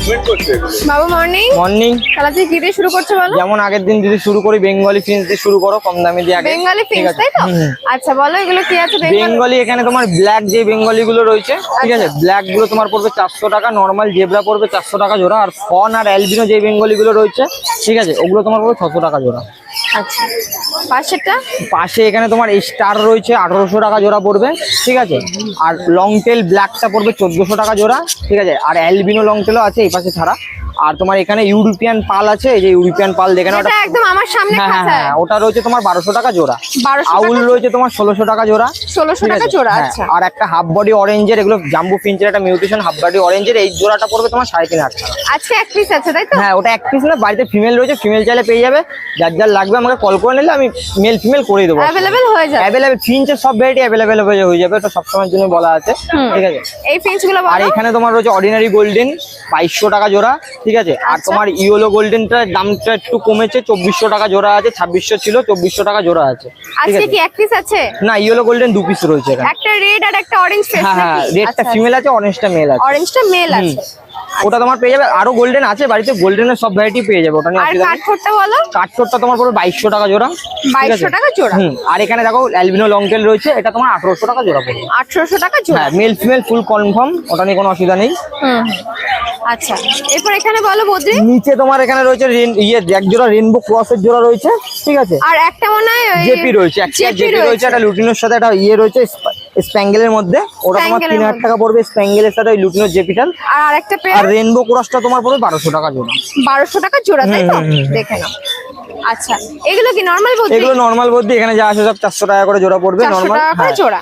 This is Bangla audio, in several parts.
বাবু মর্নিং। মর্নিং। তাহলে আজকে কি দিয়ে শুরু করছো বলো? যেমন আগের দিন যদি শুরু করি বেঙ্গলি ফিন্স দিয়ে শুরু করো, কম দামে দিয়ে আগে। বেঙ্গলি ফিন্স তাই তো? আচ্ছা বলো এগুলো কি আছে? বেঙ্গলি এখানে তোমার ব্ল্যাক যে বেঙ্গলি গুলো রয়েছে, ঠিক আছে, ব্ল্যাক গুলো তোমার পড়বে 400 টাকা, নরমাল জেব্রা পড়বে 400 টাকা জোড়া, আর ফন আর অ্যালবিনো যে বেঙ্গলি গুলো রয়েছে, ঠিক আছে, ওগুলো তোমার পড়বে 600 টাকা জোড়া। আচ্ছা পাশেরটা? পাশে এখানে তোমার স্টার রয়েছে 1800 টাকা জোড়া পড়বে, ঠিক আছে, আর লং টেল ব্ল্যাকটা পড়বে 1400 টাকা জোড়া, ঠিক আছে, আর অ্যালবিনো লং টেলও আছে এই পাশে ছাড়া। আর তোমার এখানে ইউরোপিয়ান পাল আছে, এই যে ইউরোপিয়ান পাল দেখেন, ওটা একদম আমার সামনে হ্যাঁ খাঁচা। হ্যাঁ, ওটা রয়েছে তোমার 1200 টাকা জোড়া। 1200 আউল রয়েছে তোমার 1600 টাকা জোড়া। 1600 টাকা জোড়া। আচ্ছা, আর একটা হাফ বডি অরেঞ্জের, এগুলো জাম্বু ফিঞ্চের একটা মিউটেশন হাফ বডি অরেঞ্জের, এই জোড়াটা পড়বে তোমার 3500 টাকা। আজকে এক পিস আছে তাই তো? হ্যাঁ, ওটা এক পিস না, বাড়িতে ফিমেল রয়েছে, ফিমেল চাইলে পেয়ে যাবে, যার যার লাগবে আমাকে কল করে নিলে আমি মেল ফিমেল করে দেবো। অ্যাভেলেবেল হয়ে যাবে? অ্যাভেলেবেল, ফিঞ্চের সব ভ্যারাইটি অ্যাভেলেবেল হয়ে যাবে, এটা সবসময়ের জন্য বলা আছে, ঠিক আছে। এই ফিঞ্চগুলো আর বলো। এখানে তোমার রয়েছে অর্ডিনারি গোল্ডেন 2200 টাকা জোড়া, ঠিক আছে, আর তোমার ইয়েলো গোল্ডেনটার দামটা একটু কমেছে, 2400 টাকা জোড়া আছে, 2600 ছিল, 2400 টাকা জোড়া আছে। আজকে কি এক পিস আছে? না, ইয়েলো গোল্ডেন 2 পিস রয়েছে এখানে। একটা রেড আর একটা অরেঞ্জ ফেস। হ্যাঁ হ্যাঁ, রেডটা ফিমেল আছে, অরেঞ্জটা মেল আছে। অরেঞ্জটা মেল আছে। ওটা তোমার পেয়ে যাবে, আরো গোল্ডেন আছে বাড়িতে, গোল্ডেনের সব ভ্যারাইটি পেয়ে যাবে, ওটা নিয়ে আর অসুবিধা নেই। কাঠঠোরটা বলো। কাঠঠোরটা তোমার পড়বে 2200 টাকা জোড়া। 2200 টাকা জোড়া। আর এখানে দেখো অ্যালবিনো লং টেল রয়েছে, এটা তোমার 1800 টাকা জোড়া পড়বে। 1800 টাকা জোড়া। হ্যাঁ, মেল ফিমেল ফুল কনফার্ম, ওটা নিয়ে কোনো অসুবিধা নেই। আচ্ছা, এরপর এখানে বলো বদ্রি। নিচে তোমার এখানে রয়েছে এক জোড়া রেনবো ক্রসের জোড়া রয়েছে, ঠিক আছে, আর একটা মনে হয় জেপি রয়েছে, একটা জেপি রয়েছে, একটা লুটিনোর সাথে একটা রয়েছে স্প্যাঙ্গেলের মধ্যে, ওটা তোমার 3000 টাকা পড়বে, স্প্যাঙ্গেলের সাথে ওই লুটিনোর জেপিটাল। আর আরেকটা পেয়ার? আর রেনবো ক্রসটা তোমার পড়বে 1200 টাকা জোড়া। 1200 টাকা জোড়া তাই তো? দেখে নাও। আচ্ছা, এগুলো কি নরমাল বদ্রি? এগুলো নরমাল বদ্রি, এখানে যা আছে সব 400 টাকা করে জোড়া পড়বে, 400 নরমাল। টাকা করে জোড়া।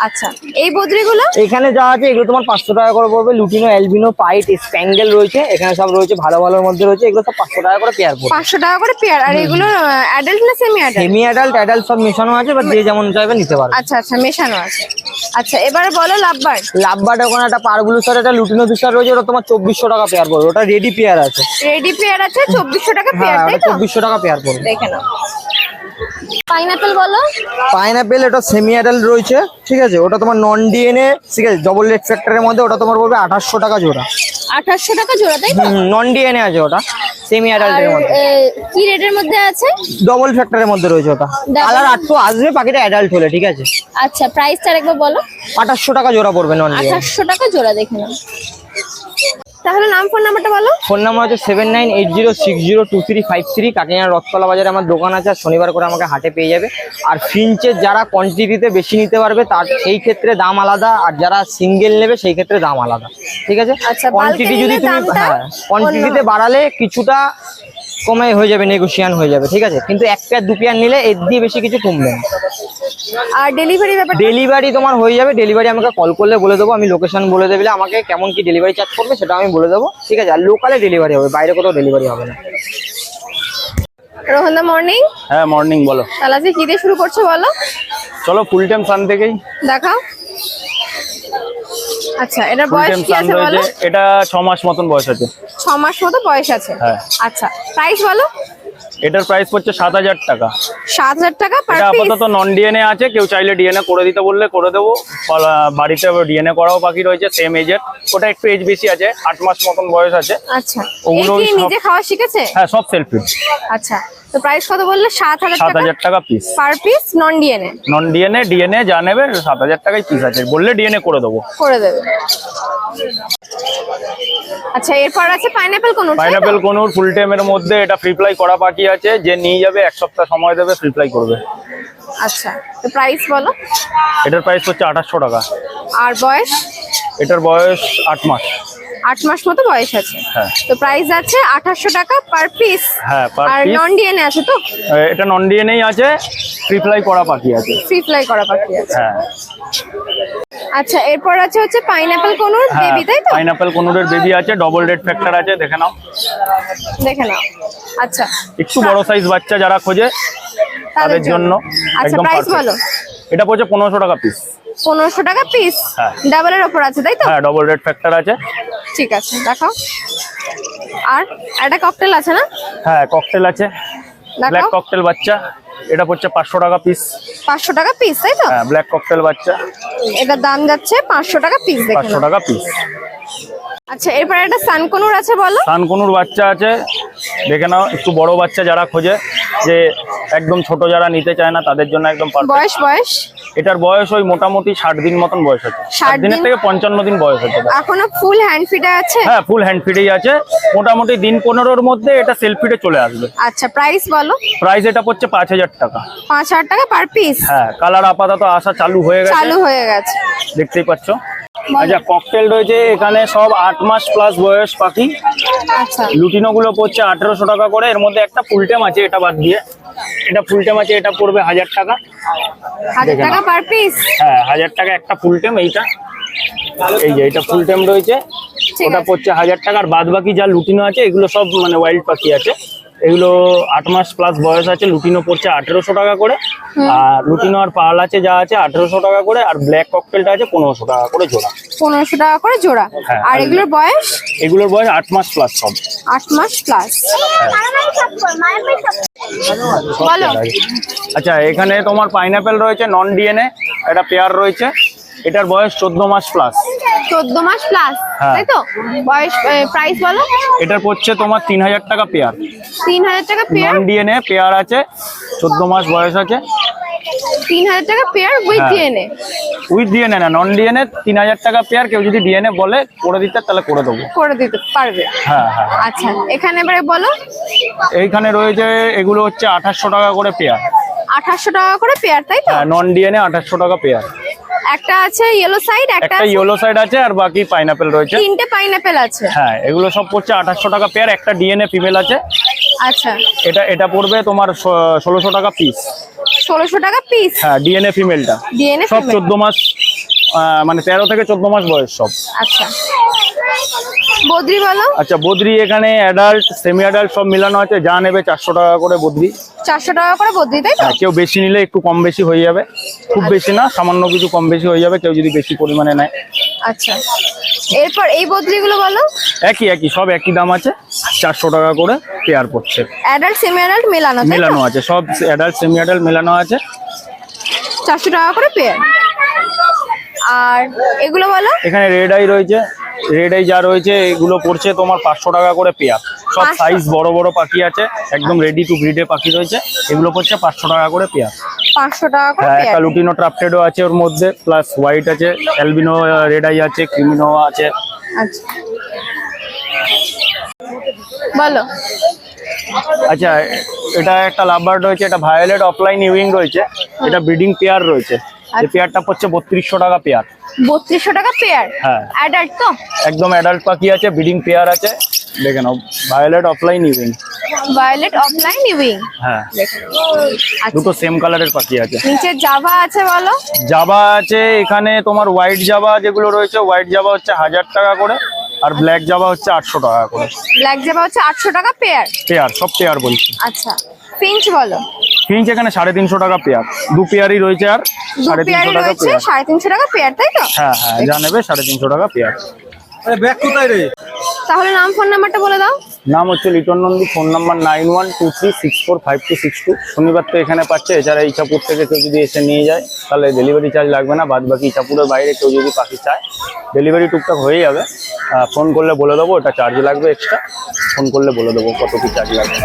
আচ্ছা, এই বদ্রিগুলো? এখানে যা আছে এগুলো তোমার 500 টাকা করে পড়বে, লুটিনো, অ্যালবিনো, পাইট, স্প্যাঙ্গেল রয়েছে, এখানে সব রয়েছে ভালো ভালোর মধ্যে রয়েছে, এগুলো সব 500 টাকা করে পেয়ার পড়বে। 500 টাকা করে পেয়ার। আর এগুলো অ্যাডাল্ট না semi adult? Semi adult, adult সব মেশানো আছে, বা যে যেমন চাইবে নিতে পারবে। আচ্ছা আচ্ছা, মেশানো আছে। আচ্ছা, এবারে বলো লাভবার। লাভবার্ড ওখানে একটা পারগুলো স্যার, একটা লুটিনো ফিশার রয়েছে, ওটা তোমার 2400 টাকা পেয়ার পড়বে, ওটা রেডি পেয়ার আছে। রেডি পেয়ার আছে 2400 টাকা পেয়ার হ্যাঁ, তাই ওটা তো? 2400 টাকা পেয়ার পড়বে। দেখে নাও। পাইনাপল বলো। পাইনাপেল এটা সেমি অ্যাডাল্ট রয়েছে, ঠিক আছে, ওটা তোমার নন ডিএনএ, ঠিক আছে, ডবল রেড ফ্যাক্টরের মধ্যে, ওটা তোমার পড়বে 2800 টাকা জোড়া। 2800 টাকা জোড়া তাই তো? নন ডিএনএ আছে ওটা, সেমি আর অ্যাডাল্টের মধ্যে। কি রেটের মধ্যে আছে? ডবল ফ্যাক্টরের মধ্যে রয়েছে ওটা, কালার 800 আসবে, পাখিটা অ্যাডাল্ট হলে, ঠিক আছে। আচ্ছা, প্রাইসটা আরেকবার বলো। 2800 টাকা জোড়া পড়বে নন ডিএনএ। 2800 টাকা জোড়া, দেখে নাও। তাহলে নাম ফোন নাম্বারটা বলো। ফোন নাম্বার হচ্ছে 7980602353, কাকিনাড়া রথতলা বাজারে আমার দোকান আছে, আর শনিবার করে আমাকে হাটে পেয়ে যাবে। আর ফিঞ্চের যারা কোয়ান্টিটিতে বেশি নিতে পারবে তার সেই ক্ষেত্রে দাম আলাদা, আর যারা সিঙ্গেল নেবে সেই ক্ষেত্রে দাম আলাদা, ঠিক আছে। আচ্ছা, কোয়ান্টিটি বালতি যদি নিলে তুমি দামটা কোয়ান্টিটিতে বাড়ালে কিছুটা কমে হয়ে যাবে, নেগোশিয়ান হয়ে যাবে, ঠিক আছে, কিন্তু এক পেয়ার 2 পেয়ার নিলে এর দিয়ে বেশি কিছু কমবে না। আর ডেলিভারি ব্যাপার? ডেলিভারি তোমার হয়ে যাবে, ডেলিভারি আমাকে কল করলে বলে দেবো, আমি লোকেশন বলে দেবে, আমাকে কেমন কি ডেলিভারি চার্জ করবে সেটা আমি বলে দেবো, ঠিক আছে। আর লোকালে ডেলিভারি হবে, বাইরে কোথাও ডেলিভারি হবে না। রোহনদা মর্নিং। হ্যাঁ মর্নিং, বলো। তাহলে আজকে কি দিয়ে শুরু করছো বলো? চলো ফুল টাইম সান থেকেই দেখাও। আচ্ছা, এটার ফুল বয়স টাইম কি সান আছে বলো? রয়েছে, এটা 6 মাস মতন বয়স আছে। 6 মাস মতো বয়স আছে। হ্যাঁ। আচ্ছা, প্রাইস বলো। এটার প্রাইস পড়ছে 7000 টাকা। 7000 টাকা পার এটা পিস। আপাতত নন ডিএনএ আছে, কেউ চাইলে ডিএনএ করে দিতে বললে করে দেবো, বাড়িতে ডিএনএ করাও পাখি রয়েছে সেম এজের, ওটা একটু এজ বেশি আছে, 8 মাস মতন বয়স আছে। আচ্ছা, ওগুলো এই কি সব- নিজে খাওয়া শিখেছে? হ্যাঁ, সব সেলফ ফিড। আচ্ছা, তো প্রাইস কত বললে? 7000 টাকা 7000 টাকা piece. Per piece, non DNA? Non DNA, DNA যা নেবে 7000 টাকায় পিস আছে, বললে ডিএনএ করে দেবো। করে দেবে। আচ্ছা, এরপর আছে পাইনাপল কোন? পাইনাপেল কোনুর ফুল টাইমের মধ্যে, এটা ফ্রি ফ্লাই করা পাখি আছে, যে নিয়ে যাবে 1 সপ্তাহ সময় দেবে, ফ্রি ফ্লাই করবে। আচ্ছা, তো প্রাইস বলো। এটার প্রাইস হচ্ছে 2800 টাকা। আর বয়স? এটার বয়স 8 মাস। 8 মাস মতো বয়স আছে। হ্যাঁ। তো প্রাইস আছে 2800 টাকা পার পিস। হ্যাঁ, পার আর পিস। নন ডিএনএ আছে তো? এটা নন ডিএনএই আছে, ফ্রি ফ্লাই করা পাখি আছে। ফ্রি ফ্লাই করা পাখি আছে। হ্যাঁ আচ্ছা, এরপর আছে হচ্ছে পাইনাপল কোনুর হ্যাঁ, বেবি তাই তো? পাইনাপেল কোনুরের বেবি আছে, ডবল রেড ফ্যাক্টর আছে, দেখে নাও। দেখে নাও। আচ্ছা, একটু বড় সাইজ বাচ্চা যারা খোঁজে তাদের জন্য আচ্ছা, একদম প্রাইস পারফেক্ট। বলো। এটা পড়ছে 1500 টাকা পিস। 1500 টাকা পিস। হ্যাঁ। ডাবলের উপর আছে তাই তো? হ্যাঁ, ডবল রেড ফ্যাক্টর আছে। ঠিক আছে, দেখাও। আর একটা ককটেল আছে না? হ্যাঁ, ককটেল আছে, ব্ল্যাক দেখাও। ককটেল বাচ্চা, এটা পড়ছে 500 টাকা পিস। 500 টাকা পিস তাই তো? হ্যাঁ, ব্ল্যাক ককটেল বাচ্চা এটার দাম যাচ্ছে 500 টাকা পিস। দেখে 500 নাও। টাকা পিস। আচ্ছা, এরপর একটা সানকনুর আছে বলো। সানকনুর বাচ্চা আছে, দেখে নাও। একটু বড় বাচ্চা যারা খোঁজে, যে একদম ছোট যারা নিতে চায় না, তাদের জন্য একদম পারফেক্ট। বয়স এটার বয়স ওই মোটামুটি 60 দিন মতন বয়স আছে। 60 দিনের থেকে 55 দিন বয়স আছে। এখনো ফুল হ্যান্ড ফিডে আছে? হ্যাঁ, ফুল হ্যান্ড ফিডেই আছে। মোটামুটি দিন 15-র মধ্যে এটা সেলফ ফিডে চলে আসবে। আচ্ছা, প্রাইস বলো। প্রাইস এটা পড়ছে 5000 টাকা। 5000 টাকা পার পিস? হ্যাঁ, কালার আপাতত আসা চালু হয়ে গেছে, দেখতেই পাচ্ছ। আচ্ছা, ককটেল রয়েছে এখানে সব 8 মাস প্লাস বয়স পাখি। আচ্ছা, লুটিনো গুলো পড়ছে 1800 টাকা করে। এর মধ্যে একটা ফুল টেম আছে, এটা বাদ দিয়ে। এটা ফুল টেম আছে, এটা পড়বে 1000 টাকা। 1000 টাকা পার পিস? হ্যাঁ, 1000 টাকা একটা ফুল টেম। এইটা, এই যে এটা ফুল টেম রয়েছে, ওটা পড়ছে 1000 টাকা। আর বাদ বাকি যা লুটিনো আছে এগুলো সব মানে ওয়াইল্ড পাখি আছে। এগুলো 8 মাস প্লাস বয়স আছে। লুটিনো পড়ছে 1800 টাকা করে, আর লুটিনো আর পাল আছে যা আছে 1800 টাকা করে, আর ব্ল্যাক ককটেলটা আছে 1500 টাকা করে জোড়া। 1500 টাকা করে জোড়া। হ্যাঁ, আর এগুলোর বয়স? এগুলোর বয়স 8 মাস প্লাস সব। 8 মাস প্লাস। বলো। আচ্ছা, এখানে তোমার পাইনাপেল রয়েছে নন ডিএনএ, এটা পেয়ার রয়েছে। এটার বয়স 14 মাস প্লাস। 14 মাস প্লাস, তাই তো? বয়স, প্রাইস বলো। এটার পড়ছে তোমার 3000 টাকা পেয়ার। 3000 টাকা পেয়ার? নন ডিএনএ পেয়ার আছে, 14 মাস বয়স আছে। 3000 টাকা pair with DNA? With DNA না, নন ডিএনএ 3000 টাকা পেয়ার। কেউ যদি ডিএনএ বলে করে দিতে, তাহলে করে দেবো। করে দিতে পারবে? হ্যাঁ হ্যাঁ। আচ্ছা, এখানে এবারে বলো। এইখানে রয়েছে, এগুলো হচ্ছে 2800 টাকা করে পেয়ার। 2800 টাকা করে পেয়ার, তাই তো? হ্যাঁ, নন ডিএনএ 2800 টাকা পেয়ার। একটা আছে ইয়েলো সাইড, একটা ইয়েলো সাইড আছে, আর বাকি পাইনাপেল রয়েছে। 3টে পাইনাপেল আছে। হ্যাঁ, এগুলো সব পড়ছে 2800 টাকা পেয়ার। একটা ডিএনএ ফিমেল আছে। আচ্ছা, এটা পড়বে তোমার 1600 টাকা পিস। 1600 টাকা পিস? হ্যাঁ, ডিএনএ ফিমেলটা। ডিএনএ সব 14 মাস, মানে 13 থেকে 14 মাস বয়স সব। আচ্ছা, বদ্রি বলো। আচ্ছা, বদ্রি এখানে অ্যাডাল্ট সেমি অ্যাডাল্ট সব মিলানো আছে। যা নেবে 400 টাকা করে বদ্রি। 400 টাকা করে বদ্রি, তাই তো? হ্যাঁ, কেউ বেশি নিলে একটু কম বেশি হয়ে যাবে। খুব বেশি না, সামান্য কিছু কম বেশি হয়ে যাবে কেউ যদি বেশি পরিমাণে নেয়। আচ্ছা, এরপর এই বদ্রিগুলো বলো। একই সব একই দাম আছে, 400 টাকা করে পেয়ার পড়ছে। অ্যাডাল্ট সেমি অ্যাডাল্ট মেলানো আছে, সব অ্যাডাল্ট সেমি অ্যাডাল্ট মেলানো আছে। 400 টাকা করে পেয়ার। আর এগুলো বলো। এখানে রেড আই রয়েছে। রেড আই যা রয়েছে এগুলো পড়ছে তোমার 500 টাকা করে পেয়ার। সব 500? সাইজ বড় বড় পাখি আছে, একদম রেডি টু ব্রিডে পাখি রয়েছে। এগুলো পড়ছে 500 টাকা করে পেয়ার। 500 টাকা করে হ্যাঁ, পেয়ার। একটা লুটিনো ট্রাফটেডও আছে ওর মধ্যে, প্লাস হোয়াইট আছে, অ্যালবিনো রেড আই আছে, ক্রিমিনো আছে। আচ্ছা, বলো। আচ্ছা, এটা একটা লাভবার্ড রয়েছে, এটা ভায়োলেট অফলাইন ইউইং রয়েছে। এটা ব্রিডিং পেয়ার রয়েছে। এই পেয়ারটা পড়ছে 3200 টাকা পেয়ার। 3200 টাকা পেয়ার? হ্যাঁ, অ্যাডাল্ট তো? একদম অ্যাডাল্ট পাখি আছে, ব্রিডিং পেয়ার আছে। দেখে নাও, ভায়োলেট অফলাইন ইউইং। ভায়োলেট অফলাইন ইউইং? হ্যাঁ, আচ্ছা, দুটো সেম কালারের পাখি আছে। নিচে জাভা আছে বলো। জাভা আছে এখানে তোমার, হোয়াইট জাভা যেগুলো রয়েছে, হোয়াইট জাভা হচ্ছে 1000 টাকা করে, আর ব্ল্যাক জাভা হচ্ছে 800 টাকা করে। ব্ল্যাক জাভা হচ্ছে 800 টাকা পেয়ার? পেয়ার, সব পেয়ার বলছি। আচ্ছা, ফিঞ্চ বলো। ফিঞ্চ এখানে 350 টাকা পেয়ার। দু পেয়ারই রয়েছে, আর 350 টাকা পেয়ার। 350 টাকা পেয়ার, তাই তো? হ্যাঁ হ্যাঁ, যা নেবে 350 টাকা পেয়ার। তাহলে নাম ফোন নাম্বারটা বলে দাও। নাম হচ্ছে লিটন নন্দী, ফোন নাম্বার 9123645262। শনিবার তো এখানে পাচ্ছে। এছাড়া ইছাপুর থেকে কেউ যদি এসে নিয়ে যায় তাহলে ডেলিভারি চার্জ লাগবে না। বাদ বাকি ইছাপুরের বাইরে কেউ যদি পাখি চায়, ডেলিভারি টুকটাক হয়ে যাবে। ফোন করলে বলে দেবো, ওটা চার্জ লাগবে এক্সট্রা। ফোন করলে বলে দেবো কত কি চার্জ লাগবে।